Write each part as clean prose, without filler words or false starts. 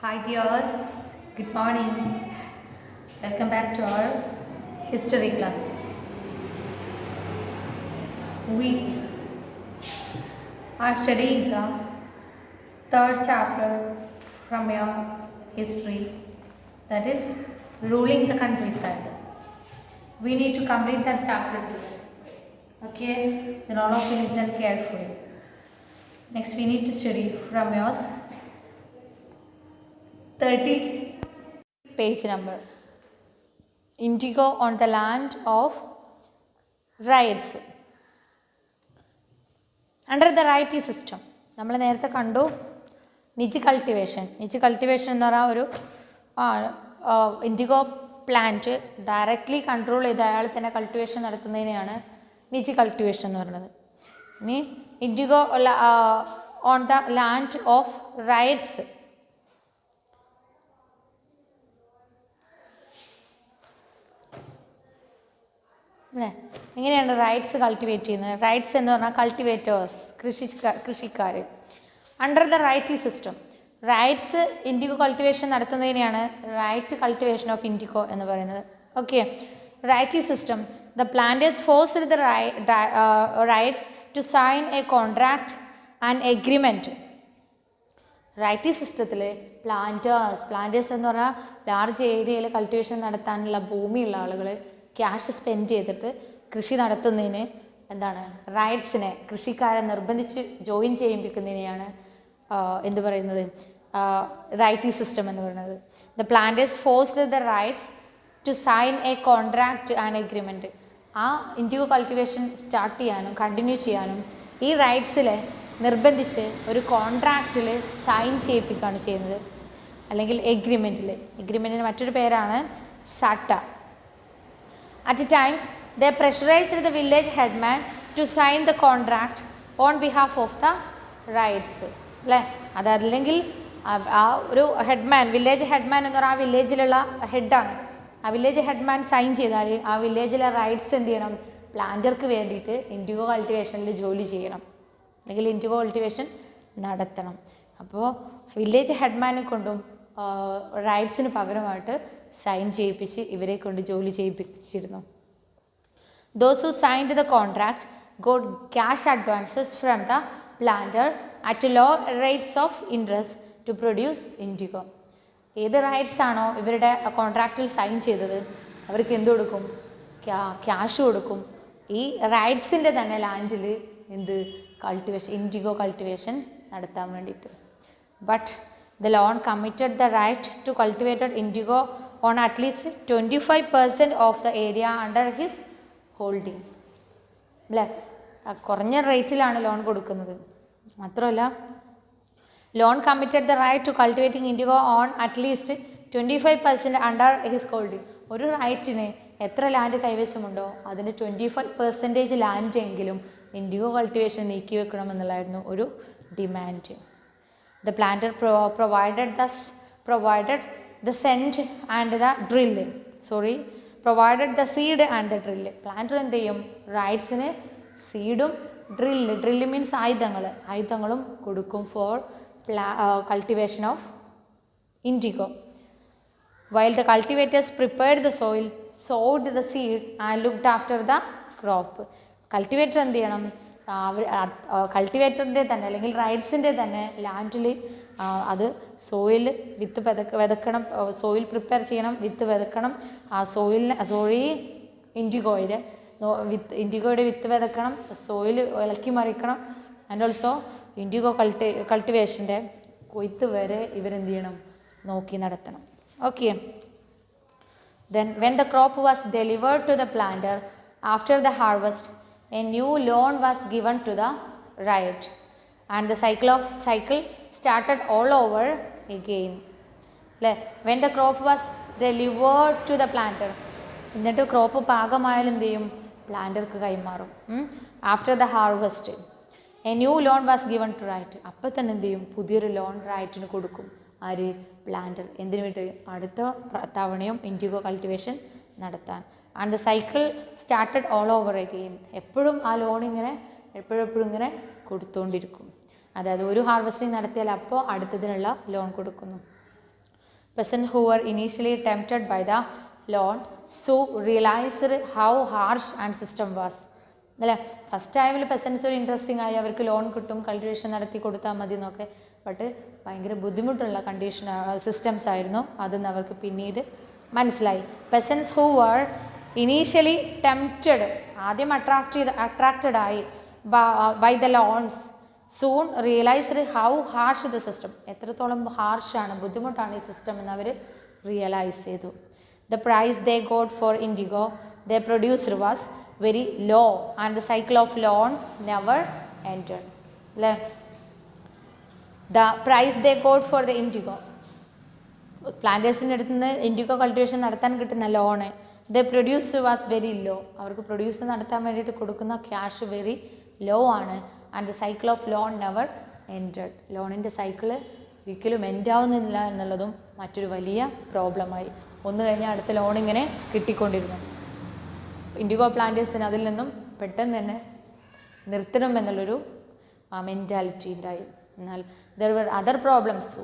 Hi dears, good morning. Welcome back to our history class. We are studying the third chapter from your history, that is ruling the countryside. We need to complete that chapter today. Okay, then all of you listen carefully. Next we need to study from yours 30 page number. Indigo on the land of rights. Under the righty system, നമ്മൾ നേരത്തെ കണ്ടു നിജ് cultivation. നിജ് cultivation എന്ന് പറഞ്ഞാൽ ഒരു IndiGo plant directly control ചെയ്ത് അയാൾ തന്നെ cultivation നടത്തുന്നതിനെയാണ് നിജ് cultivation എന്ന് പറയുന്നത്. ഇനി indigo on the land of ryots. എങ്ങനെയാണ് റൈറ്റ്സ് കൾട്ടിവേറ്റ് ചെയ്യുന്നത്? റൈറ്റ്സ് എന്ന് പറഞ്ഞാൽ കൾട്ടിവേറ്റേഴ്സ്, കൃഷിക്കാർ. Under the ryoti system, ryots indigo cultivation നടത്തുന്നതിനെയാണ് റൈറ്റ് കൾട്ടിവേഷൻ ഓഫ് ഇൻഡിഗോ എന്ന് പറയുന്നത്. Okay, ryoti system, the planters forced the ryots to sign a contract and agreement. Ryoti സിസ്റ്റത്തിൽ പ്ലാന്റേഴ്സ് എന്ന് പറഞ്ഞാൽ ലാർജ് ഏരിയയിൽ കൾട്ടിവേഷൻ നടത്താനുള്ള ഭൂമിയുള്ള ആളുകൾ ക്യാഷ് സ്പെൻഡ് ചെയ്തിട്ട് കൃഷി നടത്തുന്നതിന് എന്താണ് റൈറ്റ്സിനെ കൃഷിക്കാരെ നിർബന്ധിച്ച് ജോയിൻ ചെയ്യിപ്പിക്കുന്നതിനെയാണ് എന്ത് പറയുന്നത് റൈറ്റി സിസ്റ്റം എന്ന് പറയുന്നത്. The planters forced the ryots to sign a contract and agreement. ആ ഇൻഡിഗോ കൾട്ടിവേഷൻ സ്റ്റാർട്ട് ചെയ്യാനും കണ്ടിന്യൂ ചെയ്യാനും ഈ റൈറ്റ്സിൽ നിർബന്ധിച്ച് ഒരു കോൺട്രാക്റ്റിൽ സൈൻ ചെയ്യിപ്പിക്കുകയാണ് ചെയ്യുന്നത്, അല്ലെങ്കിൽ എഗ്രിമെൻറ്റിന് മറ്റൊരു പേരാണ് സട്ട. At times, they pressurized the village headman to sign the contract on behalf of the rights. അല്ലേ, അതല്ലെങ്കിൽ ആ ഒരു വില്ലേജ് ഹെഡ്മാൻ എന്ന് പറഞ്ഞാൽ ആ വില്ലേജിലുള്ള ഹെഡാണ്. ആ വില്ലേജ് ഹെഡ്മാൻ സൈൻ ചെയ്താൽ ആ വില്ലേജിലെ റൈറ്റ്സ് എന്ത് ചെയ്യണം? പ്ലാന്റർക്ക് വേണ്ടിയിട്ട് ഇൻഡിഗോ കൾട്ടിവേഷനിൽ ജോലി ചെയ്യണം, അല്ലെങ്കിൽ ഇൻഡിഗോ കൾട്ടിവേഷൻ നടത്തണം. അപ്പോൾ വില്ലേജ് ഹെഡ്മാനെ കൊണ്ടും റൈറ്റ്സിന് പകരമായിട്ട് സൈൻ ചെയ്യിപ്പിച്ച് ഇവരെ കൊണ്ട് ജോലി ചെയ്യിപ്പിച്ചിരുന്നു. Those who signed the contract got cash advances from the planter at low rates of interest to produce indigo. ഏത് റൈറ്റ്സ് ആണോ ഇവരുടെ കോൺട്രാക്റ്റിൽ സൈൻ ചെയ്തത് അവർക്ക് എന്ത് കൊടുക്കും? ക്യാഷ് കൊടുക്കും. ഈ റൈറ്റ്സിൻ്റെ തന്നെ ലാൻഡിൽ ഇൻഡിഗോ കൾട്ടിവേഷൻ നടത്താൻ വേണ്ടിയിട്ട്. But the loan committed the right to cultivated indigo on at least 25% of the area under his holding. അല്ലേ, കുറഞ്ഞ റേറ്റിലാണ് ലോൺ കൊടുക്കുന്നത്. മാത്രമല്ല, loan committed the ryot to cultivating indigo on at least 25% under his holding. ഒരു റൈറ്റിന് എത്ര land കൈവശമുണ്ടോ അതിൻ്റെ 25% land എങ്കിലും IndiGo cultivation നീക്കി വെക്കണം എന്നുള്ളതായിരുന്നു ഒരു demand. The planter provided the seed and the drill. Provided the seed and the drill. Planter എന്ത് ചെയ്യും? റൈറ്റ്സിന് സീഡും ഡ്രില്ല് മീൻസ് ആയുധങ്ങളും കൊടുക്കും four cultivation of IndiGo. While the cultivators prepared the soil, sowed the seed and looked after the crop. Cultivator എന്ത് ചെയ്യണം? കൾട്ടിവേറ്ററിൻ്റെ തന്നെ അല്ലെങ്കിൽ റൈറ്റ്സിൻ്റെ തന്നെ ലാൻഡിൽ അത് വിത്ത് വിതക്കണം, സോയിൽ പ്രിപ്പയർ ചെയ്യണം, വിത്ത് വിതക്കണം. ആ ഇൻഡിഗോയുടെ വിത്ത് വിതക്കണം, സോയിൽ ഇളക്കി മറിക്കണം. ആൻഡ് ഓൾസോ ഇൻഡിഗോ കൾട്ടിവേഷൻ്റെ കൊയ്ത്ത് വരെ ഇവരെന്ത് ചെയ്യണം? നോക്കി നടത്തണം. Okay, then when the crop was delivered to the planter after the harvest, a new loan was given to the right and the cycle started all over again. When the crop was delivered to the planter, എന്നിട്ട് crop പാകമായാലും എന്ത് ചെയ്യും? പ്ലാന്റർക്ക് കൈമാറും. After the harvest a new loan was given to ryot. അപ്പം തന്നെ എന്ത് ചെയ്യും? പുതിയൊരു ലോൺ റൈറ്റിന് കൊടുക്കും. ആര്? പ്ലാന്റർ. എന്തിനു വേണ്ടി? അടുത്ത തവണയും ഇൻഡിഗോ കൾട്ടിവേഷൻ നടത്താൻ. And the cycle started all over again. എപ്പോഴും ആ ലോൺ ഇങ്ങനെ എപ്പോഴും ഇങ്ങനെ കൊടുത്തുകൊണ്ടിരിക്കും. അതായത് ഒരു ഹാർവസ്റ്റിംഗ് നടത്തിയാൽ അപ്പോൾ അടുത്തതിനുള്ള ലോൺ കൊടുക്കുന്നു. Peasants who were initially tempted by the loan soon realized how harsh and system was. അല്ലേ, ഫസ്റ്റ് ടൈമിൽ പെസൻസ് ഒരു ഇൻട്രസ്റ്റിംഗ് ആയി, അവർക്ക് ലോൺ കിട്ടും, കൾട്ടിവേഷൻ നടത്തി കൊടുത്താൽ മതി എന്നൊക്കെ. ബട്ട് ഭയങ്കര ബുദ്ധിമുട്ടുള്ള കണ്ടീഷൻ സിസ്റ്റംസ് ആയിരുന്നു അതെന്ന് അവർക്ക് പിന്നീട് മനസ്സിലായി. Peasants who were initially tempted, ആദ്യം അട്രാക്റ്റഡ് ആയി by the loans, soon realised how harsh the system, എത്രത്തോളം ഹാർഷാണ്, ബുദ്ധിമുട്ടാണ് ഈ സിസ്റ്റം എന്ന് അവർ റിയലൈസ് ചെയ്തു. The price they got for indigo they produced was very low and the cycle of loans never ended. അല്ലേ, the price they got for the indigo, പ്ലാന്റേഴ്സിൻ്റെ അടുത്ത് നിന്ന് ഇൻഡിഗോ കൾട്ടിവേഷൻ നടത്താൻ കിട്ടുന്ന loan the produce was very low, അവർക്ക് produce നടത്താൻ വേണ്ടിയിട്ട് കൊടുക്കുന്ന ക്യാഷ് വെരി ലോ ആണ്. And the cycle of loan never entered, ലോണിൻ്റെ സൈക്കിള് ഒരിക്കലും എൻഡ് ആവുന്നില്ല എന്നുള്ളതും മറ്റൊരു വലിയ പ്രോബ്ലമായി. ഒന്ന് കഴിഞ്ഞാൽ അടുത്ത ലോൺ ഇങ്ങനെ കിട്ടിക്കൊണ്ടിരുന്നു. ഇൻഡിഗോ പ്ലാന്റേഴ്സിന് അതിൽ നിന്നും പെട്ടെന്ന് തന്നെ നിർത്തണം എന്നുള്ളൊരു മെൻറ്റാലിറ്റി ഉണ്ടായി. എന്നാൽ ദർ വർ അതർ പ്രോബ്ലംസ്,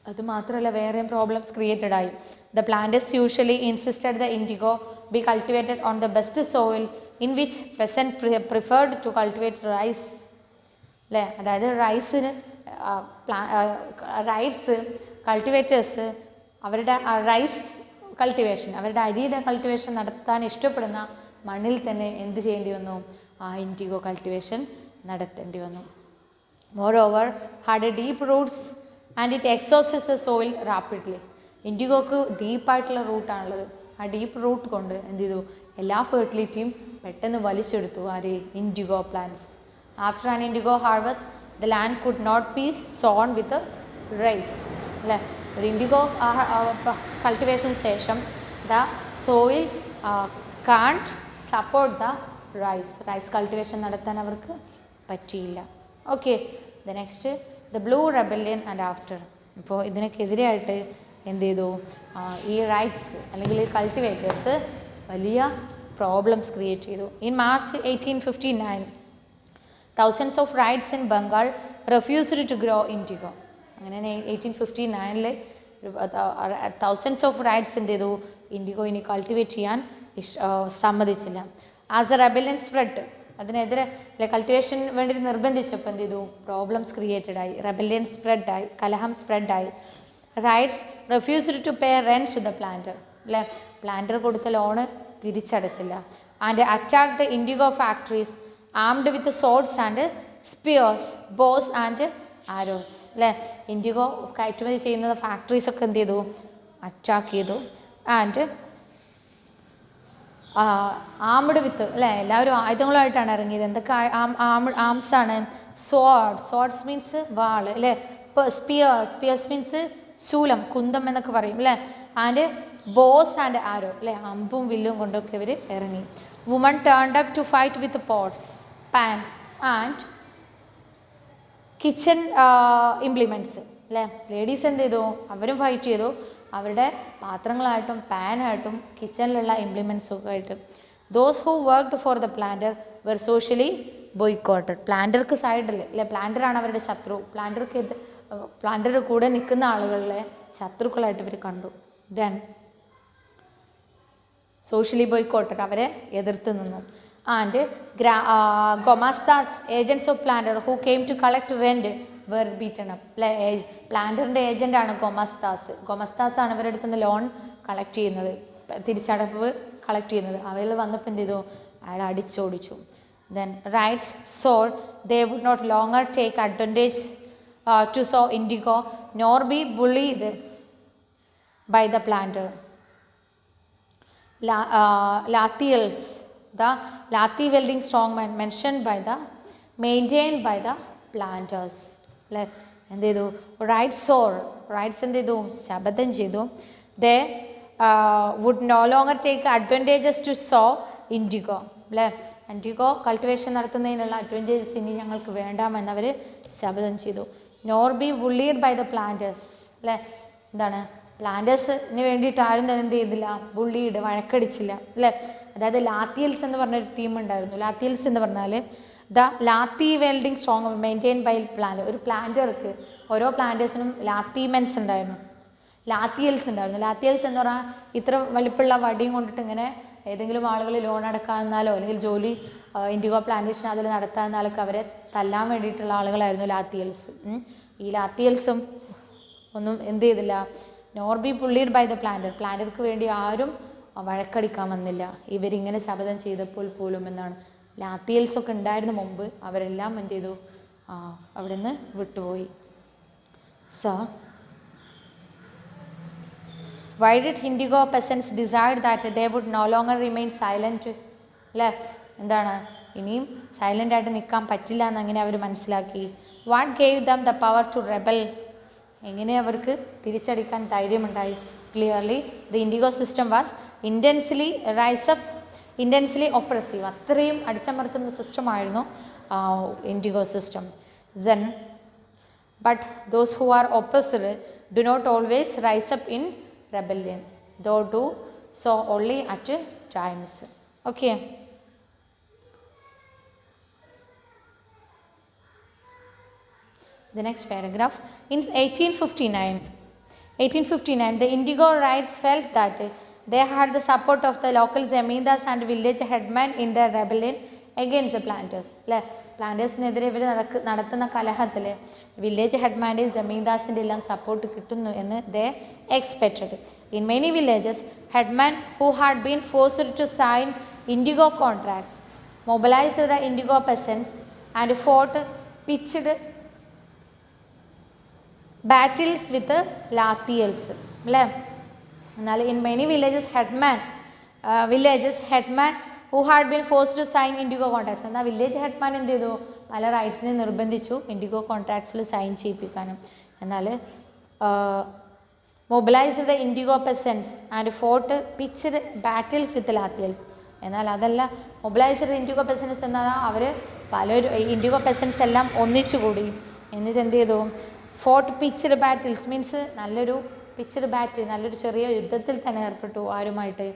അത് മാത്രമല്ല വേറെയും പ്രോബ്ലംസ് ക്രിയേറ്റഡ് ആയി. The planters usually insisted the indigo be cultivated on the best soil in which peasant preferred to cultivate rice. അല്ലേ, അതായത് റൈസ് കൾട്ടിവേറ്റേഴ്സ് അവരുടെ റൈസ് കൾട്ടിവേഷൻ, അവരുടെ അരിയുടെ കൾട്ടിവേഷൻ നടത്താൻ ഇഷ്ടപ്പെടുന്ന മണ്ണിൽ തന്നെ എന്ത് ചെയ്യേണ്ടി വന്നു, ഇൻഡിഗോ കൾട്ടിവേഷൻ നടത്തേണ്ടി വന്നു. Moreover had a deep roots and it exhausts the soil rapidly. ഇൻഡിഗോക്ക് ഡീപ്പായിട്ടുള്ള റൂട്ടാണുള്ളത്. ആ ഡീപ്പ് റൂട്ട് കൊണ്ട് എന്ത് ചെയ്തു, എല്ലാ ഫെർട്ടിലിറ്റിയും പെട്ടെന്ന് വലിച്ചെടുത്തു ആര്, indigo plants. After an indigo harvest the land could not be sown with rice. അല്ലേ, ഒരു ഇൻഡിഗോ കൾട്ടിവേഷന് ശേഷം the soil can't support the rice cultivation നടത്താൻ അവർക്ക് പറ്റിയില്ല. Okay, the next the blue rebellion and after. ഇപ്പോൾ ഇതിനൊക്കെതിരെയായിട്ട് എന്ത് ചെയ്തു, ഈ റൈറ്റ്സ് അല്ലെങ്കിൽ ഈ കൾട്ടിവേറ്റേഴ്സ് വലിയ പ്രോബ്ലംസ് ക്രിയേറ്റ് ചെയ്തു. In March 1859 thousands of rights in Bengal refused to grow indigo. അങ്ങനെ 1859 thousands of rights എന്ത് ചെയ്തു, ഇൻഡിഗോ ഇനി കൾട്ടിവേറ്റ് ചെയ്യാൻ സമ്മതിച്ചില്ല. ആസ് എ റെബല്യൻ സ്പ്രെഡ്, അതിനെതിരെ കൾട്ടിവേഷൻ വേണ്ടി നിർബന്ധിച്ചപ്പോൾ എന്ത് ചെയ്തു, പ്രോബ്ലംസ് ക്രിയേറ്റഡ് ആയി, റെബല്യൻ സ്പ്രെഡായി, കലഹം സ്പ്രെഡായി. Ryots refused to pay rent to the planter. അല്ലേ, പ്ലാന്റർ കൊടുത്ത ലോണ് തിരിച്ചടച്ചില്ല. And attacked indigo factories armed with swords and spears, bows and arrows. അല്ലേ, ഇൻഡിഗോ കയറ്റുമതി ചെയ്യുന്ന ഫാക്ടറീസൊക്കെ എന്ത് ചെയ്തു, അറ്റാക്ക് ചെയ്തു. ആൻഡ് ആംഡ് വിത്ത്, അല്ലേ, എല്ലാവരും ആയുധങ്ങളുമായിട്ടാണ് ഇറങ്ങിയത്. എന്തൊക്കെ ആംസാണ്, സോർഡ്സ് മീൻസ് വാള്, അല്ലേ, സ്പിയേഴ്സ് മീൻസ് ശൂലം, കുന്തം എന്നൊക്കെ പറയും. അല്ലേ, ആൻഡ് ബോസ് ആൻഡ് ആരോ, അല്ലേ, അമ്പും വില്ലും കൊണ്ടൊക്കെ ഇവർ ഇറങ്ങി. Woman turned up to fight with pots, pan and kitchen implements. അല്ലേ, ലേഡീസ് എന്ത് ചെയ്തു, അവരും ഫൈറ്റ് ചെയ്തു, അവരുടെ പാത്രങ്ങളായിട്ടും പാനായിട്ടും കിച്ചണിലുള്ള ഇംപ്ലിമെൻറ്റ്സും ഒക്കെ ആയിട്ട്. Those who worked for the planter were socially boycotted. പ്ലാന്റർക്ക് സൈഡിൽ, അല്ലെ, പ്ലാന്ററാണ് അവരുടെ ശത്രു. പ്ലാന്ററുടെ കൂടെ നിൽക്കുന്ന ആളുകളെ ശത്രുക്കളായിട്ട് ഇവർ കണ്ടു. ദെൻ സോഷ്യലി ബോയ്ക്കോട്ടഡ്, അവരെ എതിർത്ത് നിന്നു. And gomasthas agents of planter who came to collect rent were beaten up. അല്ലെ, പ്ലാന്ററിൻ്റെ ഏജൻ്റാണ് ഗൊമസ്താസ് ആണ് ഇവരുടെ അടുത്ത് നിന്ന് ലോൺ കളക്ട് ചെയ്യുന്നത്, തിരിച്ചടവ് കളക്ട് ചെയ്യുന്നത്. അവരിൽ വന്നപ്പോൾ എന്ത് ചെയ്തു, അയാൾ അടിച്ചോടിച്ചു. Then ryots swore they would not longer take advantage to sow indigo nor be bullied by the planter. Lathiyals, the Lathi welding strongman mentioned by the maintained by the planters. അല്ലേ, എന്ത് ചെയ്തു, റൈറ്റ്സ് എന്ത് ചെയ്തു, ശപഥം ചെയ്തു. They would no longer take advantages to sow indigo. അല്ലേ, indigo cultivation നടത്തുന്നതിനുള്ള advantages ഇനി ഞങ്ങൾക്ക് വേണ്ടാമെന്നവർ ശപഥം ചെയ്തു. Nor be bullied by the planters. അല്ലേ, എന്താണ്, പ്ലാന്റേഴ്സിന് വേണ്ടിയിട്ട് ആരും തന്നെ എന്ത് ചെയ്തില്ല, ബുള്ളീഡ്, വഴക്കടിച്ചില്ല. അല്ലേ, അതായത് ലാത്തിയൽസ് എന്ന് പറഞ്ഞൊരു ടീം ഉണ്ടായിരുന്നു. ലാത്തിയൽസ് എന്ന് പറഞ്ഞാൽ the lathi wielding strong maintain by plant. ഒരു പ്ലാന്റർക്ക്, ഓരോ പ്ലാന്റേഴ്സിനും ലാത്തിമെൻസ് ഉണ്ടായിരുന്നു. ലാത്തിയൽസ് ഉണ്ടായിരുന്നു. ലാത്തിയൽസ് എന്ന് പറഞ്ഞാൽ ഇത്ര വലിപ്പമുള്ള വടിയും കൊണ്ടിട്ട് ഇങ്ങനെ ഏതെങ്കിലും ആളുകൾ ലോൺ അടക്കാമെന്നാലോ അല്ലെങ്കിൽ ജോലി ഇൻഡിഗോ പ്ലാന്റേഷൻ അതിൽ നടത്താമെന്നാലൊക്കെ അവരെ തല്ലാൻ വേണ്ടിയിട്ടുള്ള ആളുകളായിരുന്നു ലാത്തിയൽസ്. ഈ ലാത്തിയൽസും ഒന്നും എന്ത് ചെയ്തില്ല, നോർ ബി പുള്ളീഡ് ബൈ ദ പ്ലാന്റർക്ക് വേണ്ടി ആരും വഴക്കടിക്കാൻ വന്നില്ല ഇവരിങ്ങനെ ശപഥം ചെയ്തപ്പോൾ പോലും എന്നാണ്. ലാത്തിയൽസൊക്കെ ഉണ്ടായിരുന്ന മുമ്പ് അവരെല്ലാം എന്ത് ചെയ്തു, അവിടെ നിന്ന് വിട്ടുപോയി. So why did Indigo peasants decide that they would no longer remain silent? അല്ലേ, എന്താണ് ഇനിയും സൈലൻ്റ് ആയിട്ട് നിൽക്കാൻ പറ്റില്ല എന്നങ്ങനെ അവർ മനസ്സിലാക്കി. What gave them the power to rebel? എങ്ങനെ അവർക്ക് തിരിച്ചടിക്കാൻ ധൈര്യമുണ്ടായി? Clearly the indigo system was intensely oppressive. അത്രയും അടിച്ചമർത്തുന്ന സിസ്റ്റമായിരുന്നു indigo system. Then but those who are opposed do not always rise up in rebellion, though do so only at times. Okay. The next paragraph. In 1859, the Indigo Riots felt that they had the support of the local Zamindars and village headmen in their rebellion against the planters. പ്ലാന്റേഴ്സിനെതിരെ ഇവർ നടത്തുന്ന കലഹത്തിൽ village ഹെഡ്മാൻ്റെയും ജമീന്ദാസിൻ്റെ എല്ലാം support കിട്ടുന്നു എന്ന് they expected. In many villages headman who had been forced to sign indigo contracts mobilised the indigo peasants and fought pitched battles with lathiyals. അല്ലേ, എന്നാൽ in many villages headman who had been forced to sign indigo contracts. എന്നാൽ village headman എന്ത് ചെയ്തു, പല റൈറ്റ്സിനെ നിർബന്ധിച്ചു IndiGo കോൺട്രാക്ട്സിൽ sign ചെയ്യിപ്പിക്കാനും. എന്നാൽ mobilise the indigo peasants and fought pitched battles with lathiyals. എന്നാൽ അതല്ല, മൊബിലൈസ് ദ ഇൻഡിഗോ പെസൻസ് എന്നാൽ അവർ പലരും ഇൻഡിഗോ പെസൻസ് എല്ലാം ഒന്നിച്ചുകൂടി. എന്നിട്ട് എന്ത് ചെയ്തു, ഫോർട്ട് പിച്ച്ഡ് ബാറ്റിൽസ് മീൻസ് നല്ലൊരു നല്ലൊരു ചെറിയ യുദ്ധത്തിൽ തന്നെ ഏർപ്പെട്ടു. ആരുമായിട്ട്?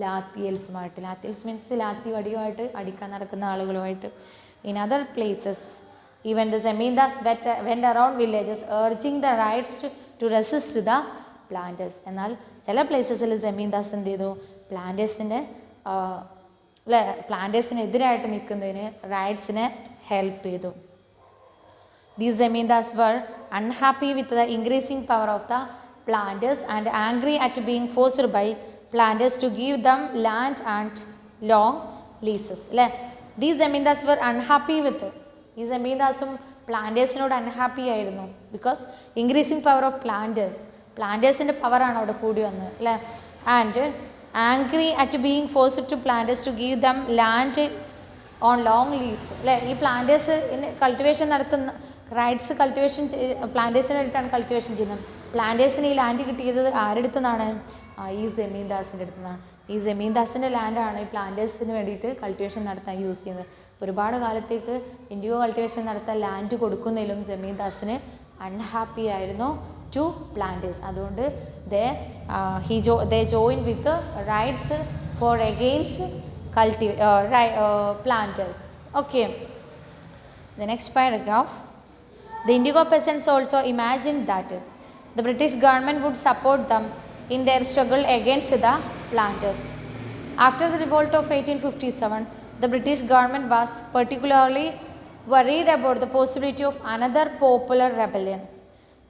ലാത്തിയൽസുമായിട്ട്. ലാത്തിയൽസ് മീൻസ് ലാത്തി വടിയുമായിട്ട് അടിക്കാൻ നടക്കുന്ന ആളുകളുമായിട്ട്. In other places even the zamindars went around villages urging the ryots to resist the planters. എന്നാൽ ചില പ്ലേസസിൽ ജമീന്ദാസ് എന്ത് ചെയ്തു, പ്ലാന്റേഴ്സിനെതിരായിട്ട് നിൽക്കുന്നതിന് റൈറ്റ്സിനെ ഹെൽപ്പ് ചെയ്തു. These zamindars were unhappy with the increasing power of the planters and angry at being forced by planters to give them land and long leases. These zamindars were unhappy with it. ഈ ജമീന്ദാസും പ്ലാന്റേഴ്സിനോട് unhappy ആയിരുന്നു. Because increasing power of പ്ലാന്റേഴ്സിൻ്റെ പവറാണ് അവിടെ കൂടി വന്നത്. അല്ലേ, and angry at being forced to planters to give them land on long lease. അല്ലേ, ഈ പ്ലാന്റേഴ്സ് കൾട്ടിവേഷൻ നടത്തുന്ന റൈറ്റ്സ് കൾട്ടിവേഷൻ പ്ലാന്റേഴ്സിന് വേണ്ടിയിട്ടാണ് കൾട്ടിവേഷൻ ചെയ്യുന്നത്. പ്ലാന്റേഴ്സിന് ഈ ലാൻഡ് കിട്ടിയത് ആരുടെ അടുത്തുനിന്നാണ്? ഈ ജമീന്ദാസിൻ്റെ അടുത്തുനിന്നാണ്. ഈ ജമീന്ദാസിൻ്റെ ലാൻഡാണ് ഈ പ്ലാന്റേഴ്സിന് വേണ്ടിയിട്ട് കൾട്ടിവേഷൻ നടത്താൻ യൂസ് ചെയ്യുന്നത്. ഒരുപാട് കാലത്തേക്ക് ഇൻഡിഗോ കൾട്ടിവേഷൻ നടത്താൻ ലാൻഡ് കൊടുക്കുന്നതിലും ജമീന്ദാസിന് അൺഹാപ്പി ആയിരുന്നു ടു പ്ലാന്റേഴ്സ്. അതുകൊണ്ട് they join with ryots for against planters. Okay, the next paragraph. The Indigo peasants also imagined that the British government would support them in their struggle against the planters. After the revolt of 1857, the British government was particularly worried about the possibility of another popular rebellion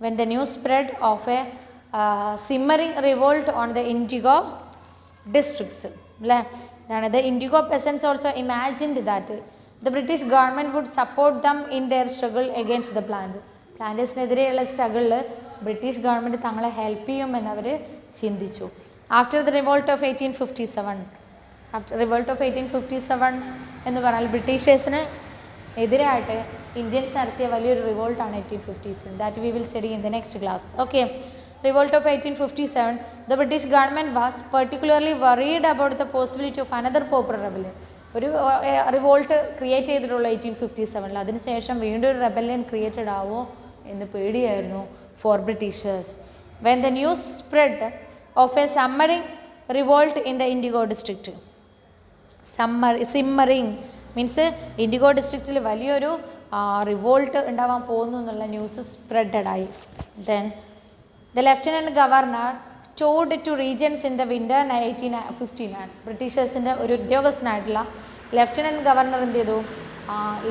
when the news spread of a simmering revolt on the Indigo districts. The Indigo peasants also imagined that the British government would support them in their struggle against the planters. പ്ലാന്റേഴ്സിനെതിരെയുള്ള സ്ട്രഗിളിൽ British government തങ്ങളെ help ചെയ്യുമെന്നവർ ചിന്തിച്ചു. After the revolt of 1857 എന്ന് പറഞ്ഞാൽ ബ്രിട്ടീഷേഴ്സിന് എതിരായിട്ട് Indians നടത്തിയ വലിയൊരു റിവോൾട്ടാണ് 1857. That we will study in the next class. Okay, revolt of 1857, the British government was particularly worried about the possibility of another popular rebellion. ഒരു revolt create ചെയ്തിട്ടുള്ള 1857. അതിനുശേഷം വീണ്ടും ഒരു റെബല്യൻ ക്രിയേറ്റഡ് ആവോ എന്ന് പേടിയായിരുന്നു for Britishers. When the news spread of a simmering revolt in the indigo district. Simmering means indigo ഡിസ്ട്രിക്റ്റിൽ വലിയൊരു റിവോൾട്ട് ഉണ്ടാവാൻ പോകുന്നു എന്നുള്ള ന്യൂസ് സ്പ്രെഡായി. Then The lieutenant governor toured to regions in the winter 1859. ബ്രിട്ടീഷേഴ്സിൻ്റെ ഒരു ഉദ്യോഗസ്ഥനായിട്ടുള്ള ലെഫ്റ്റനൻറ്റ് ഗവർണർ എന്ത് ചെയ്തു,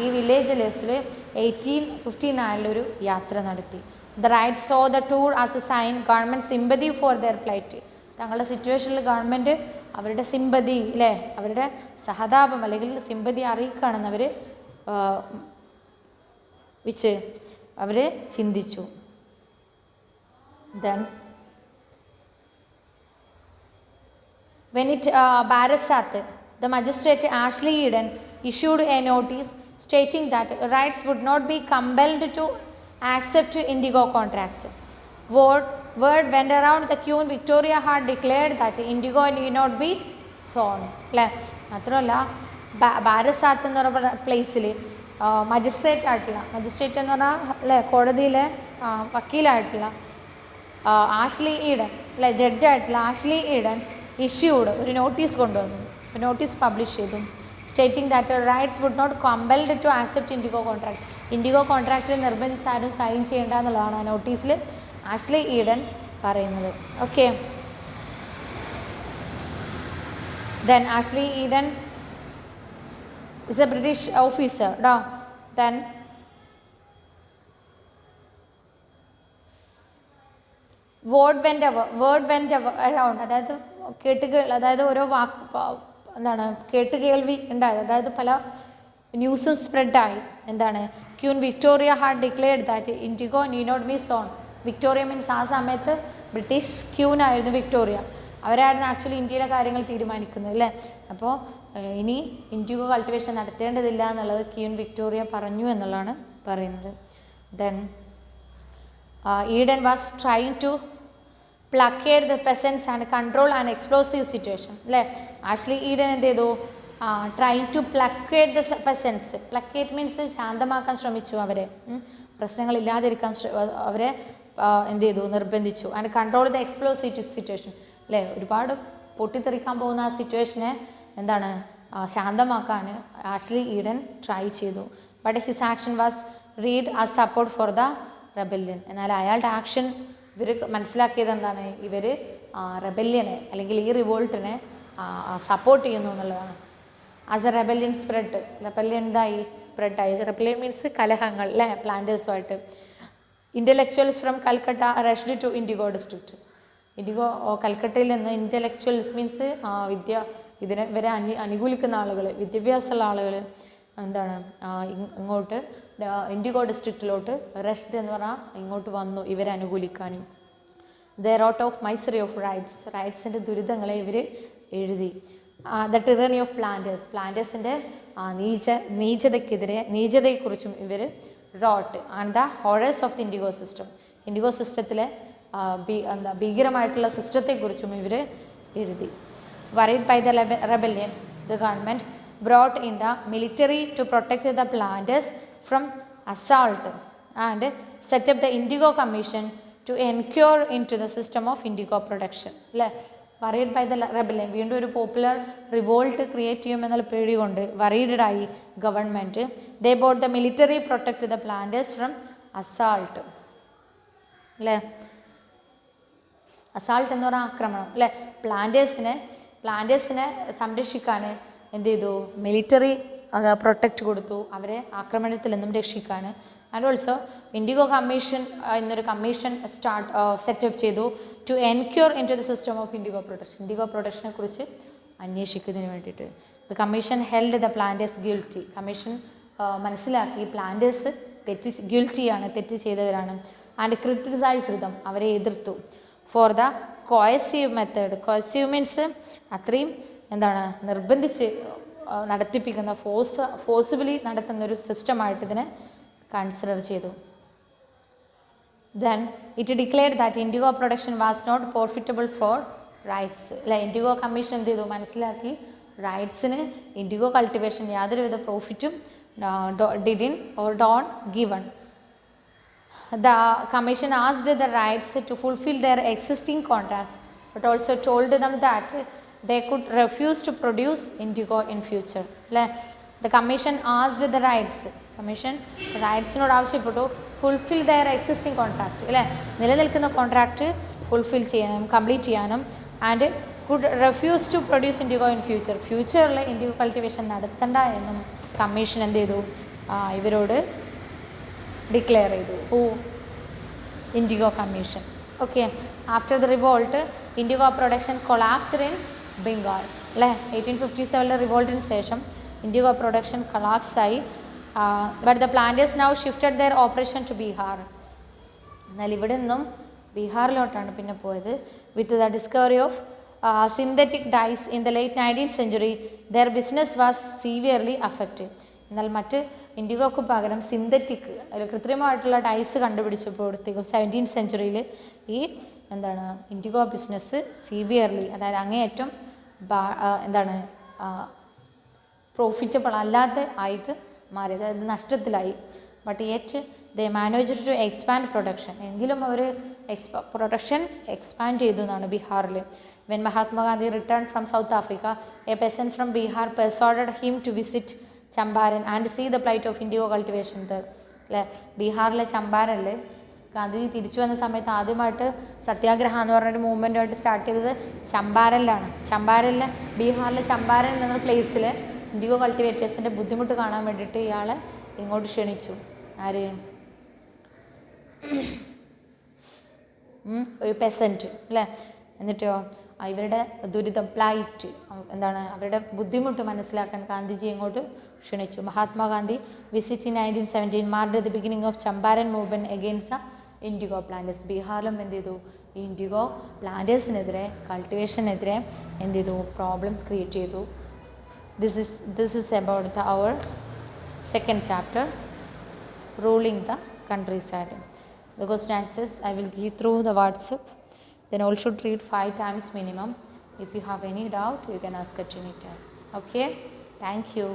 ഈ വില്ലേജ് ലിസ്റ്റിൽ 1859 യാത്ര നടത്തി. The ryot saw the tour as a sign government sympathy for their plight. തങ്ങളുടെ സിറ്റുവേഷനിൽ ഗവൺമെൻറ് അവരുടെ സിമ്പതി അല്ലേ, അവരുടെ സഹതാപം അല്ലെങ്കിൽ സിമ്പതി അറിയിക്കുകയാണെന്ന് അവർ ചിന്തിച്ചു. Then when it Barasat, the magistrate Ashley Eden issued a notice stating that rights would not be compelled to accept indigo contracts. Word went around the Queen Victoria had declared that indigo need not be sown. മാത്രമല്ല ബാരസാത്ത് എന്ന് പറയുന്ന പ്ലേസിൽ magistrate എന്ന് പറഞ്ഞാൽ അല്ലേ കോടതിയിലെ വക്കീലായിട്ടുള്ള Ashley Eden അല്ലെ ജഡ്ജായിട്ടുള്ള ആഷ്ലി ഈഡൻ ഇഷ്യൂഡ് ഒരു നോട്ടീസ് കൊണ്ടുവന്നു, നോട്ടീസ് പബ്ലിഷ് ചെയ്തു. Stating that ryots would not compelled to accept indigo contract. Indigo കോൺട്രാക്റ്റിൽ നിർബന്ധിച്ചാരും സൈൻ ചെയ്യേണ്ട എന്നുള്ളതാണ് ആ നോട്ടീസിൽ ആഷ്ലി ഈഡൻ പറയുന്നത്. Okay, then Ashley Eden is a British officer. Then word went around. അതായത് ഓരോ എന്താണ് കേട്ടുകേൾവി ഉണ്ടായത്, അതായത് പല ന്യൂസും സ്പ്രെഡായി. എന്താണ്, Queen Victoria had declared that indigo need not be sown. Victoria means ആ സമയത്ത് ബ്രിട്ടീഷ് ക്യൂൻ ആയിരുന്നു വിക്ടോറിയ. അവരായിരുന്നു ആക്ച്വലി ഇന്ത്യയിലെ കാര്യങ്ങൾ തീരുമാനിക്കുന്നത് അല്ലേ. അപ്പോൾ ഇനി ഇൻഡിഗോ കൾട്ടിവേഷൻ നടത്തേണ്ടതില്ല എന്നുള്ളത് ക്യൂൻ വിക്ടോറിയ പറഞ്ഞു എന്നുള്ളതാണ് പറയുന്നത്. Then Eden was trying to placate the peasants and control and explosive situation അല്ലേ. ആഷ്ലി ഈഡൻ എന്ത് ചെയ്തു, trying to placate the peasants. Placate means ശാന്തമാക്കാൻ ശ്രമിച്ചു, അവരെ പ്രശ്നങ്ങളില്ലാതിരിക്കാൻ അവരെ എന്ത് ചെയ്തു, നിർബന്ധിച്ചു. And control the explosive situation അല്ലേ, ഒരുപാട് പൊട്ടിത്തെറിക്കാൻ പോകുന്ന ആ സിറ്റുവേഷനെ എന്താണ് ശാന്തമാക്കാൻ ആഷ്ലി ഈഡൻ ട്രൈ ചെയ്തു. But his action was read as support for the rebellion. എന്നാൽ അയാളുടെ ആക്ഷൻ ഇവർ മനസ്സിലാക്കിയത് എന്താണ്, ഇവർ റെബല്യനെ അല്ലെങ്കിൽ ഈ റിവോൾട്ടിനെ സപ്പോർട്ട് ചെയ്യുന്നു എന്നുള്ളതാണ്. As a rebellion spread, rebellion എന്തായി സ്പ്രെഡായി. റെബല്യൻ മീൻസ് കലഹങ്ങൾ അല്ലേ പ്ലാന്റേഴ്സുമായിട്ട്. Intellectuals from Calcutta rushed to indigo district. Indigo കൽക്കട്ടയിൽ നിന്ന് ഇൻ്റലക്ച്വൽസ് മീൻസ് ഇവരെ അനുകൂലിക്കുന്ന ആളുകൾ, വിദ്യാഭ്യാസമുള്ള ആളുകൾ എന്താണ് ഇങ്ങോട്ട് ഇൻഡിഗോ ഡിസ്ട്രിക്റ്റിലോട്ട് റഷ്ഡ് എന്ന് പറഞ്ഞാൽ ഇങ്ങോട്ട് വന്നു ഇവരെ അനുകൂലിക്കാൻ. The wrote of misery of റൈറ്റ്സിൻ്റെ ദുരിതങ്ങളെ ഇവർ എഴുതി. ദ ടിറണി ഓഫ് പ്ലാന്റേഴ്സിൻ്റെ നീചതയെക്കുറിച്ചും ഇവർ wrote. And the horrors of the indigo system. Indigo സിസ്റ്റത്തിലെ ഭീകരമായിട്ടുള്ള സിസ്റ്റത്തെക്കുറിച്ചും ഇവർ എഴുതി. Worried by the rebellion, the government brought in the military to protect the planters from assault and set up the Indigo Commission to inquire into the system of indigo production. Worried by the rebellion, വീണ്ടും ഒരു popular revolt create ചെയ്യുമെന്നുള്ള പേടി കൊണ്ട് worried ആയി government. They brought the military protect the planters from assault. അല്ലേ, assault എന്ന് പറഞ്ഞാൽ ആക്രമണം അല്ലേ. പ്ലാന്റേഴ്സിനെ സംരക്ഷിക്കാൻ എന്ത് ചെയ്തു, മിലിറ്ററി പ്രൊട്ടക്റ്റ് കൊടുത്തു, അവരെ ആക്രമണത്തിൽ നിന്നും രക്ഷിക്കാൻ. ആൻഡ് ഓൾസോ ഇൻഡിഗോ കമ്മീഷൻ എന്നൊരു കമ്മീഷൻ സെറ്റപ്പ് ചെയ്തു to enquire into the system of indigo protection. Indigo പ്രൊട്ടക്ഷനെ കുറിച്ച് അന്വേഷിക്കുന്നതിന് വേണ്ടിയിട്ട്. The commission held the planters guilty. Commission മനസ്സിലാക്കി പ്ലാന്റേഴ്സ് ഗിൽറ്റിയാണ്, തെറ്റ് ചെയ്തവരാണ്. ആൻഡ് ക്രിറ്റിസൈസ് ദം, അവരെ എതിർത്തു. For the coercive method. Coercive means അത്രയും എന്താണ് നിർബന്ധിച്ച് നടത്തിപ്പിക്കുന്ന ഫോഴ്സിബിളി നടത്തുന്ന ഒരു സിസ്റ്റമായിട്ട് ഇതിനെ കൺസിഡർ ചെയ്തു. Then it declared that indigo production was not profitable for ryots. അല്ല, ഇൻഡിഗോ കമ്മീഷൻ എന്ത് ചെയ്തു, മനസ്സിലാക്കി റൈറ്റ്സിന് ഇൻഡിഗോ കൾട്ടിവേഷൻ യാതൊരുവിധ പ്രോഫിറ്റും ഡോൺ ഗിവൺ. The commission asked the rights to fulfill their existing contracts, but also told them that they could refuse to produce indigo in future. The commission asked the rights. Commission rights not avashyapettu fulfil their existing contract അല്ലേ, നിലനിൽക്കുന്ന contract fulfil ചെയ്യാനും complete ചെയ്യാനും. And could refuse to produce indigo in future, ഫ്യൂച്ചറിൽ indigo cultivation നടത്തണ്ട എന്നും commission എന്ത് ചെയ്തു, ഇവരോട് ഡിക്ലെയർ ചെയ്തു. Indigo commission. Okay, after the revolt indigo production collapsed in Bengal അല്ലേ. 1857 റിവോൾട്ടിന് ശേഷം ഇൻഡിഗോ പ്രൊഡക്ഷൻ കൊളാപ്സായി. But the planters now shifted their operation to Bihar. എന്നാൽ ഇവിടെ നിന്നും ബീഹാറിലോട്ടാണ് പിന്നെ പോയത്. With the discovery of synthetic dyes in the late 19th century their business was severely affected. എന്നാൽ മറ്റ് ഇൻഡിഗോക്ക് പകരം സിന്തറ്റിക് കൃത്രിമമായിട്ടുള്ള ഡൈസ് കണ്ടുപിടിച്ചപ്പോഴത്തേക്കും 17th century ഈ എന്താണ് ഇൻഡിഗോ ബിസിനസ് സീവിയർലി, അതായത് അങ്ങേയറ്റം എന്താണ് പ്രോഫിറ്റബിൾ അല്ലാത്ത ആയിട്ട് മാറി, അതായത് നഷ്ടത്തിലായി. But yet they managed to expand production, എങ്കിലും അവർ പ്രൊഡക്ഷൻ എക്സ്പാൻഡ് ചെയ്തു എന്നാണ് ബീഹാറിൽ. When Mahatma Gandhi return from South Africa, a peasant from Bihar persuaded him to visit Champaran and see the plight of indigo cultivation ദർ അല്ലേ. ബീഹാറിലെ ചമ്പാരനിൽ ഗാന്ധിജി തിരിച്ചു വന്ന സമയത്ത് ആദ്യമായിട്ട് സത്യാഗ്രഹം എന്ന് പറഞ്ഞൊരു മൂവ്മെൻറ്റുമായിട്ട് സ്റ്റാർട്ട് ചെയ്തത് ചമ്പാരനിലാണ്. ചമ്പാരനിലെ ബീഹാറിലെ ചമ്പാരൻ എന്ന പ്ലേസിൽ ഇൻഡിഗോ കൾട്ടിവേറ്റേഴ്സിൻ്റെ ബുദ്ധിമുട്ട് കാണാൻ വേണ്ടിയിട്ട് ഇയാളെ ഇങ്ങോട്ട് ക്ഷണിച്ചു. ആര്? ഒരു പെസൻറ്റ് അല്ലേ. എന്നിട്ടോ ഇവരുടെ ദുരിതം പ്ലൈറ്റ് എന്താണ് അവരുടെ ബുദ്ധിമുട്ട് മനസ്സിലാക്കാൻ ഗാന്ധിജി ഇങ്ങോട്ട് ക്ഷണിച്ചു. Mahatma Gandhi visit in 1917 marked the beginning of Champaran movement against the indigo planters. ബീഹാറിലും എന്ത് ചെയ്തു, ഈ ഇൻഡിഗോ പ്ലാന്റേഴ്സിനെതിരെ കൾട്ടിവേഷനെതിരെ എന്ത് ചെയ്തു, പ്രോബ്ലംസ് ക്രിയേറ്റ് ചെയ്തു. This is about our second chapter, ruling the countryside. The question answers I will give through the WhatsApp. Then all should read 5 times minimum. If you have any doubt, you can ask at any time. Okay, thank you.